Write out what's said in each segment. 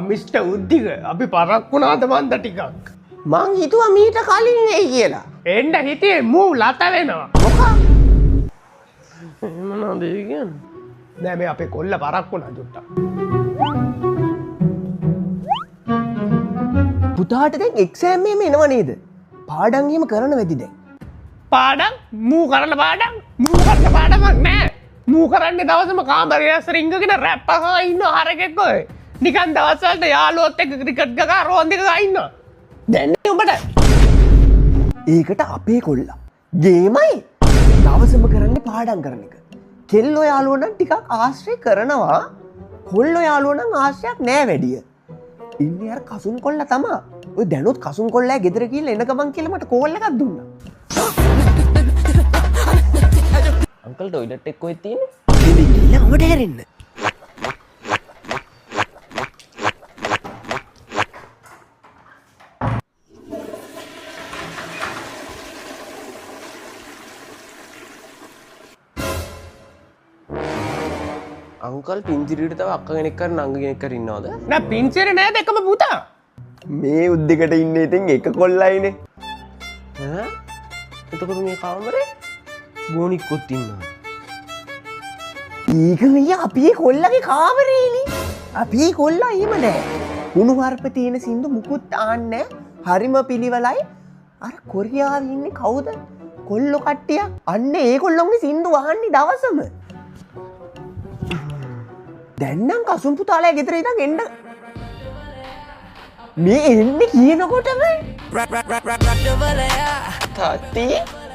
Mister Uddika අපි පරක් වුණාද මන්ද ටිකක් මං හිතුවා මීට කලින් එයි කියලා. එන්ඩ හිතේ මූ ලත වෙනවා මොකක්? මොනවද ඒ කියන්නේ? නෑ මේ අපේ කොල්ල පරක් වුණා ජුට්ටා. පුතාට දැන් එක්සෑම් එකම එනව නේද? පාඩම් එහෙම කරන වෙදි දැන්. පාඩම් මූ කරන්න පාඩම් මූ කරන්න පාඩමක් නෑ. මූ කරන්නේ දවසම කාමරේ ඇසර ඉංගගෙන රැප් අහලා ඉන්න හරකෙක් ඔය. නිකන් දවස් වලට යාළුවොත් එක්ක ක්‍රිකට් ගහලා රෝන්ද් එක ගා ඉන්නවා. දැන් නේ උඹට. ඒකට අපේ කොල්ලා ගේමයි දවසම කරන්නේ පාඩම් කරන එක. කෙල්ලෝ යාළුවෝ නම් ටිකක් ආශ්‍රය කරනවා. කොල්ලෝ යාළුවෝ නම් ආශ්‍රයක් නෑ වැඩිය. ඉන්නේ අර කසුන් කොල්ලා තමා. ඔය දැනුත් කසුන් කොල්ලා ගෙදර ගිහලා එන ගමන් කියලා මට කෝල් එකක් දුන්නා. අංකල් ටොයිලට් එක කොහෙද තියෙන්නේ? ඉතින් ගිහලා ඔබට හැරෙන්න. අංකල් පින්තිරියට තව අක්ක කෙනෙක් කර නංග කෙනෙක් කර ඉන්නවද? නෑ පින්චරේ නෑ දෙකම පුතා. මේ උද්දෙකට ඉන්නේ ඉතින් එක කොල්ලයිනේ. ඈ? එතකොට මේ කාමරේ ගෝනික්කොත් ඉන්නවා. ඒක මෙය අපේ කොල්ලගේ කාමරේනේ. අපේ කොල්ලා එහෙම නෑ. කුණු හarp තියෙන සින්දු මුකුත් ආන්නේ හරිම පිළිවෙලයි. අර කොරියාවේ ඉන්නේ කවුද? කොල්ලෝ කට්ටිය. අන්න ඒ කොල්ලොන්ගේ සින්දු වහන්නේ දවසම. දැන් නම් කසුන් පුතාලා ගෙදර ඉඳන් එන්න මේ එන්නේ කියනකොටම තාත්ති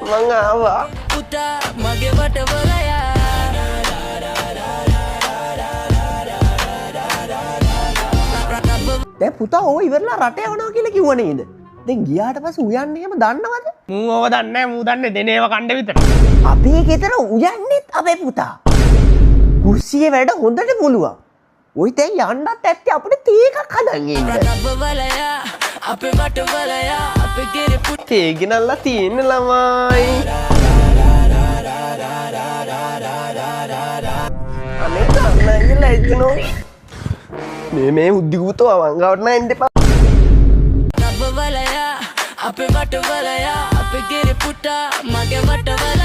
මං ආවා. පුතා මගේ වටවලයා දැන් පුතා ඕ ඉවරලා රට යවනවා කියලා කිව්ව නේද? දැන් ගියාට පස්සේ උයන්නේ එහෙම දන්නවද? මූ ඔව දන්නේ නෑ මූ දන්නේ දෙනේව කණ්ඩ විතර. අපේ ගෙදර උයන්නේත් අපේ පුතා. කුස්සියේ වැඩ හොඳට පුළුවන්. ඔයි දැන් යන්නත් ඇත්තේ අපිට තේ එකක් හදන් ඉන්න. වටවලයා අපේ වටවලයා අපේ ගෙරේ පුතා තේ ගෙනල්ලා තියෙන ළමයි. අනේ ගන්න ලැජ්ජනෝ. මේ උද්දිගුතෝ අවංගවට නෑ එන්න එපා. වටවලයා අපේ වටවලයා අපේ ගෙරේ පුතා මගේ වටවලයා